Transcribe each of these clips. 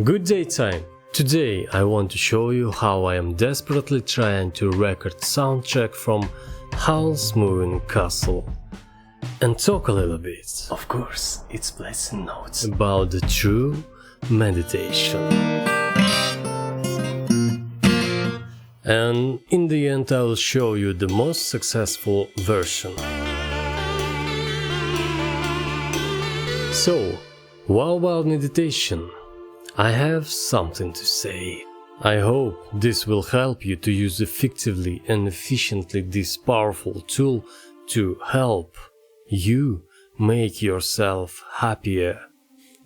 Good day time! Today I want to show you how I am desperately trying to record soundtrack from Howl's Moving Castle and talk a little bit, of course, it's plessing notes, about the true meditation. And in the end I will show you the most successful version. So, what about meditation? I have something to say. I hope this will help you to use effectively and efficiently this powerful tool to help you make yourself happier.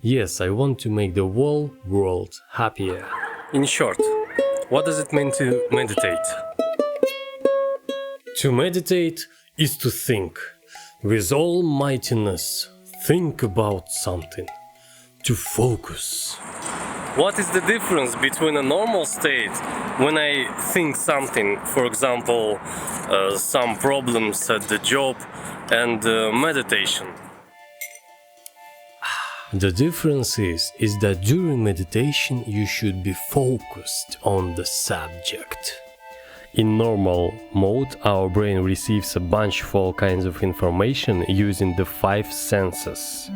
Yes, I want to make the whole world happier. In short, what does it mean to meditate? To meditate is to think. With all mightiness, think about something. To focus. What is the difference between a normal state when I think something, for example, some problems at the job, and meditation? The difference is that during meditation you should be focused on the subject. In normal mode, our brain receives a bunch of all kinds of information using the 5 senses.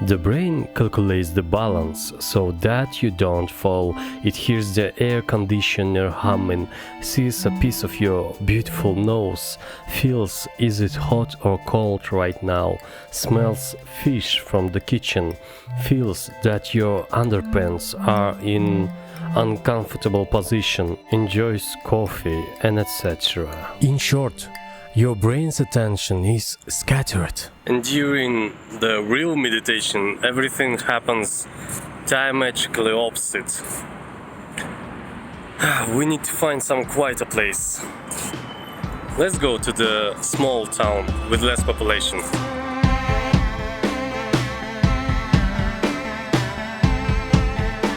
The brain calculates the balance so that you don't fall. It hears the air conditioner humming, sees a piece of your beautiful nose, feels is it hot or cold right now, smells fish from the kitchen, feels that your underpants are in uncomfortable position, enjoys coffee, and etc. In short, your brain's attention is scattered. And during the real meditation, everything happens diametrically opposite. We need to find some quieter place. Let's go to the small town with less population.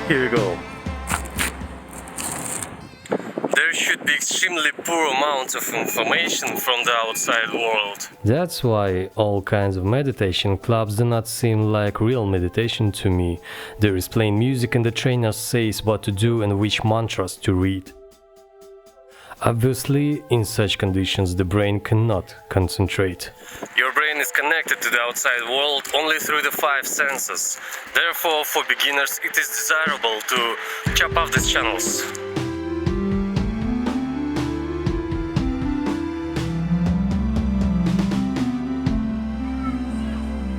Here we go. There should be extremely poor amounts of information from the outside world. That's why all kinds of meditation clubs do not seem like real meditation to me. There is plain music and the trainer says what to do and which mantras to read. Obviously, in such conditions the brain cannot concentrate. Your brain is connected to the outside world only through the 5 senses. Therefore, for beginners it is desirable to chop off these channels.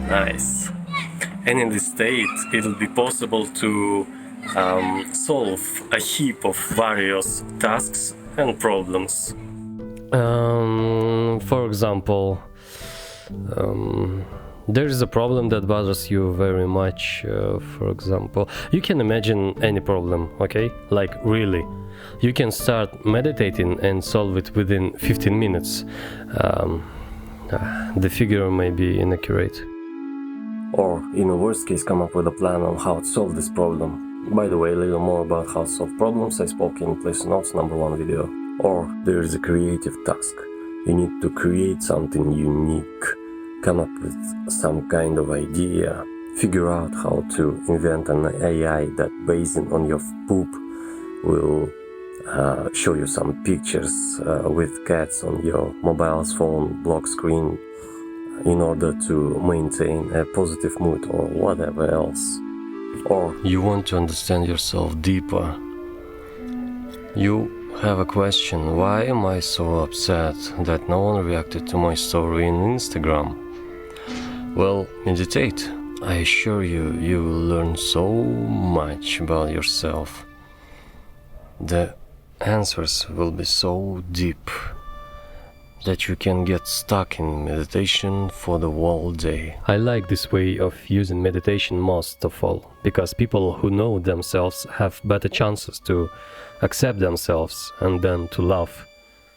Nice. And in this state it will be possible to solve a heap of various tasks and problems. For example, there is a problem that bothers you very much. For example, you can imagine any problem, okay? Like really. You can start meditating and solve it within 15 minutes. The figure may be inaccurate. Or, in a worst case, come up with a plan on how to solve this problem. By the way, a little more about how to solve problems I spoke in Place Notes #1 video. Or, there is a creative task. You need to create something unique, come up with some kind of idea, figure out how to invent an AI that, based on your poop, will show you some pictures with cats on your mobile phone block screen, in order to maintain a positive mood or whatever else. Or you want to understand yourself deeper. You have a question: why am I so upset that no one reacted to my story in Instagram? Well, meditate. I assure you, you will learn so much about yourself. The answers will be so deep that you can get stuck in meditation for the whole day. I like this way of using meditation most of all, because people who know themselves have better chances to accept themselves and then to love.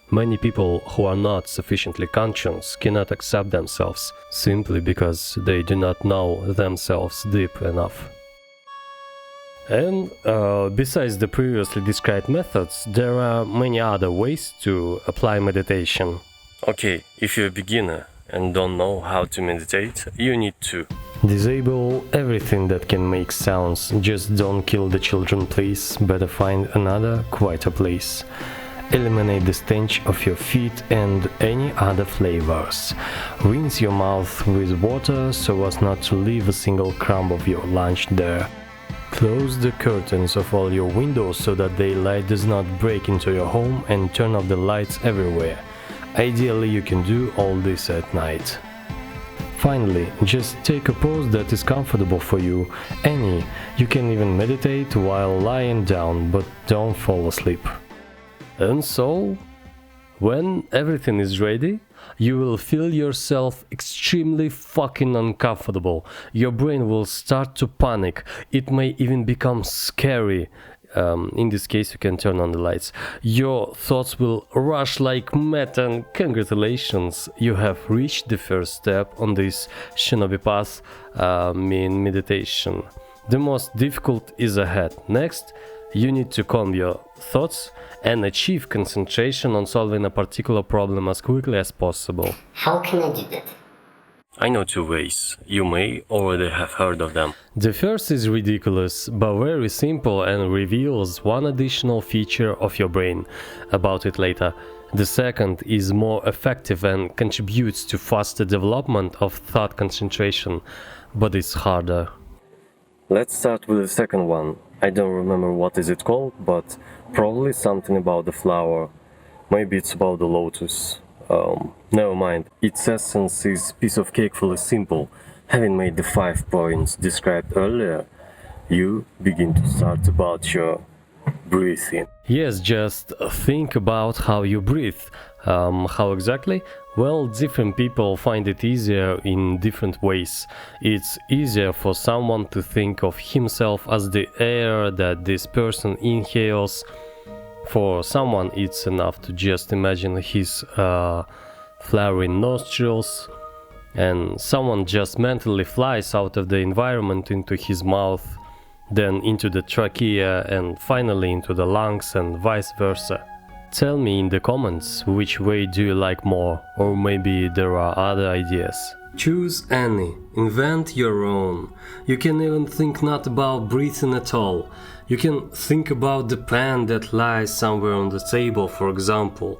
Many people who are not sufficiently conscious cannot accept themselves simply because they do not know themselves deep enough. And besides the previously described methods, there are many other ways to apply meditation. Okay, if you're a beginner and don't know how to meditate, you need to Disable everything that can make sounds. Just don't kill the children, please. Better find another, quieter place. Eliminate the stench of your feet and any other flavors. Rinse your mouth with water so as not to leave a single crumb of your lunch there. Close the curtains of all your windows so that daylight does not break into your home, and turn off the lights everywhere. Ideally, you can do all this at night. Finally, just take a pose that is comfortable for you. Any. You can even meditate while lying down, but don't fall asleep. And so, when everything is ready, you will feel yourself extremely fucking uncomfortable. Your brain will start to panic. It may even become scary. In this case, you can turn on the lights. Your thoughts will rush like mad, and congratulations, you have reached the first step on this shinobi path, mean meditation. The most difficult is ahead. Next, you need to calm your thoughts and achieve concentration on solving a particular problem as quickly as possible. How can I do that? I know two ways. You may already have heard of them. The first is ridiculous, but very simple and reveals one additional feature of your brain. About it later. The second is more effective and contributes to faster development of thought concentration, but it's harder. Let's start with the second one. I don't remember what is it called, but probably something about the flower. Maybe it's about the lotus. Never mind. Its essence is piece of cake fully simple. Having made the 5 points described earlier, you begin to start about your breathing. Yes, just think about how you breathe. How exactly? Well, different people find it easier in different ways. It's easier for someone to think of himself as the air that this person inhales. For someone, it's enough to just imagine his flaring nostrils, and someone just mentally flies out of the environment into his mouth, then into the trachea, and finally into the lungs, and vice versa. Tell me in the comments which way do you like more, or maybe there are other ideas. Choose any, invent your own. You can even think not about breathing at all. You can think about the pen that lies somewhere on the table, for example.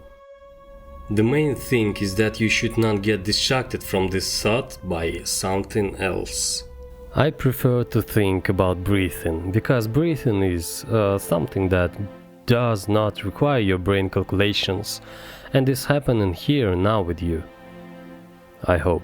The main thing is that you should not get distracted from this thought by something else. I prefer to think about breathing, because breathing is something that does not require your brain calculations, and is happening here now with you. I hope.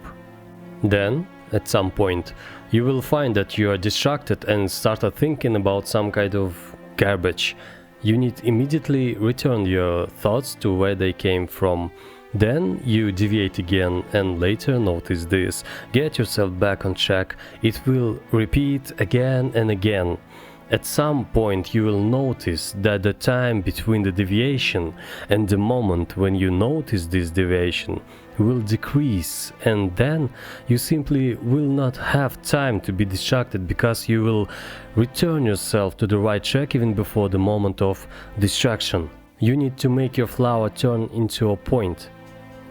Then, at some point, you will find that you are distracted and started thinking about some kind of garbage. You need immediately return your thoughts to where they came from. Then you deviate again and later notice this. Get yourself back on track. It will repeat again and again. At some point you will notice that the time between the deviation and the moment when you notice this deviation will decrease, and then you simply will not have time to be distracted, because you will return yourself to the right track even before the moment of distraction. You need to make your flower turn into a point.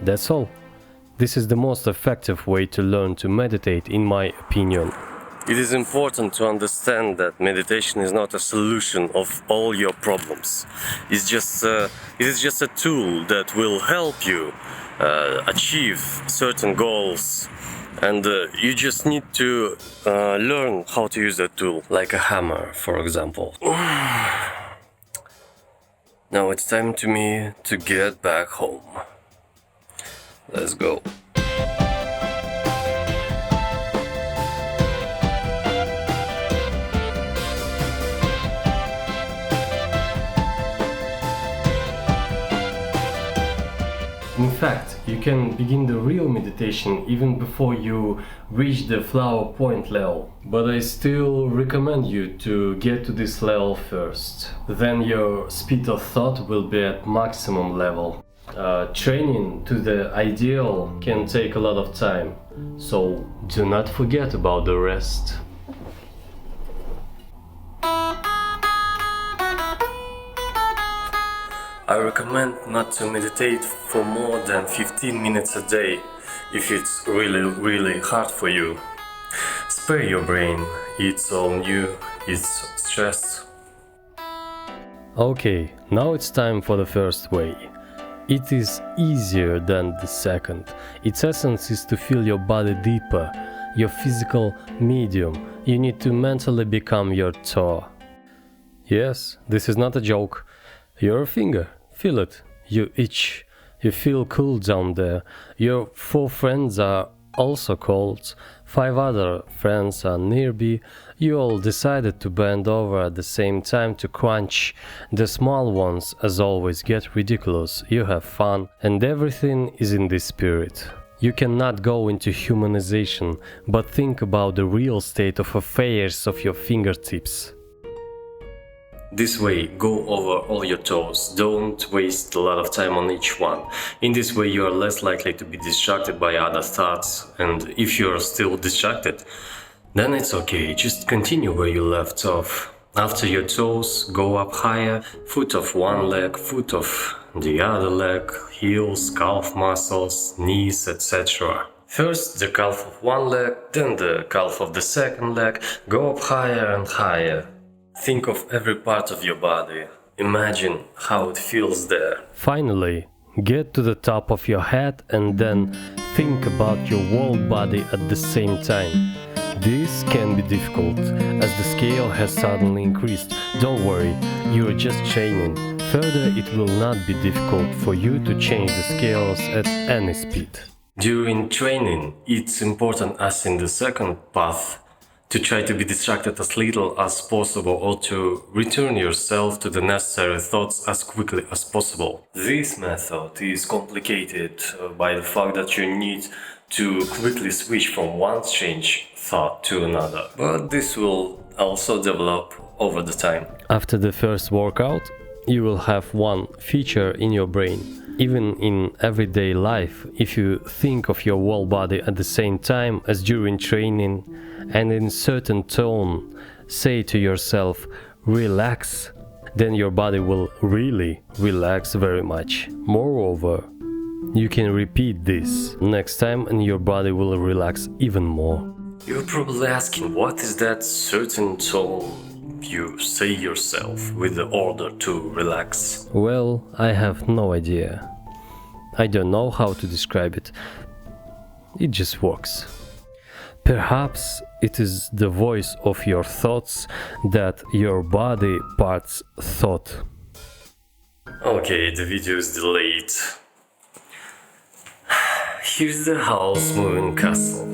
That's all. This is the most effective way to learn to meditate, in my opinion. It is important to understand that meditation is not a solution of all your problems. It is just a tool that will help you achieve certain goals, and you just need to learn how to use that tool, like a hammer, for example. Now it's time to me to get back home. Let's go. In fact, you can begin the real meditation even before you reach the flower point level, but I still recommend you to get to this level first. Then your speed of thought will be at maximum level. Training to the ideal can take a lot of time, so do not forget about the rest. I recommend not to meditate for more than 15 minutes a day. if it's really hard for you. Spare your brain, it's all new, it's stress. Okay, now it's time for the first way. It is easier than the second. Its essence is to feel your body deeper, your physical medium. You need to mentally become your toe. Yes, this is not a joke. Your finger, feel it. You itch. You feel cool down there. Your 4 friends are also cold. 5 other friends are nearby. You all decided to bend over at the same time to crunch. The small ones, as always, get ridiculous. You have fun, and everything is in this spirit. You cannot go into humanization, but think about the real state of affairs of your fingertips. This way, go over all your toes, don't waste a lot of time on each one. In this way you are less likely to be distracted by other thoughts, and if you are still distracted, then it's okay, just continue where you left off. After your toes, go up higher, foot of one leg, foot of the other leg, heels, calf muscles, knees, etc. First the calf of one leg, then the calf of the second leg, go up higher and higher. Think of every part of your body. Imagine how it feels there. Finally, get to the top of your head and then think about your whole body at the same time. This can be difficult, as the scale has suddenly increased. Don't worry, you are just training. Further, it will not be difficult for you to change the scales at any speed. During training, it's important, as in the second path, to try to be distracted as little as possible or to return yourself to the necessary thoughts as quickly as possible. This method is complicated by the fact that you need to quickly switch from one strange thought to another, but this will also develop over the time. After the first workout, you will have one feature in your brain. Even in everyday life, if you think of your whole body at the same time as during training and in certain tone, say to yourself, relax, then your body will really relax very much. Moreover, you can repeat this next time and your body will relax even more. You're probably asking, what is that certain tone you say yourself with the order to relax? Well, I have no idea. I don't know how to describe it. It just works. Perhaps it is the voice of your thoughts that your body parts thought. Okay, the video is delayed. Here's the Howl's moving castle.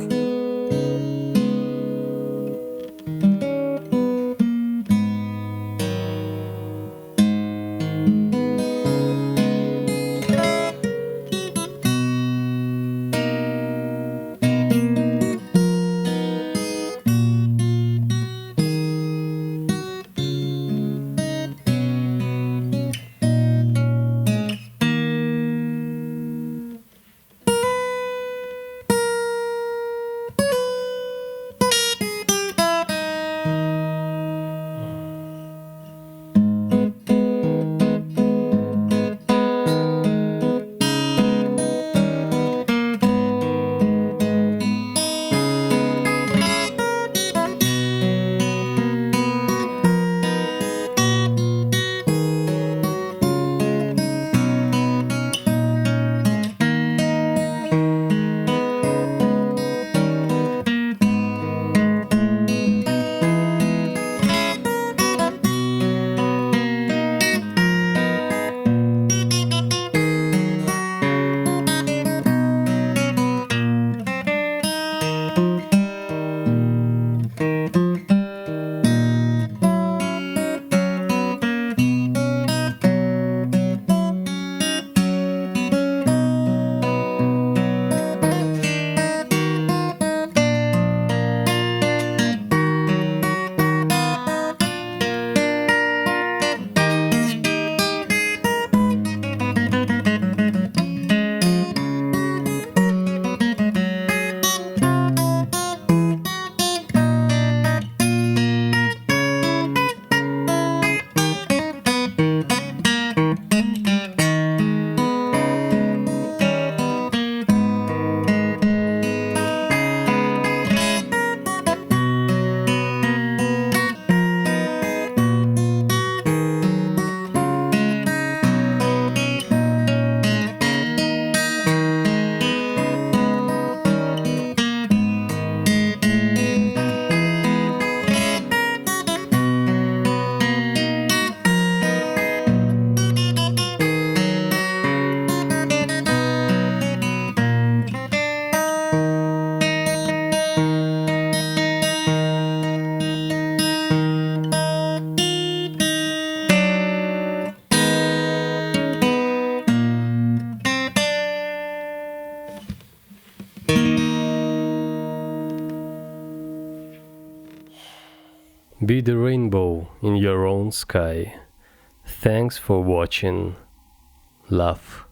Be the rainbow in your own sky. Thanks for watching. Love.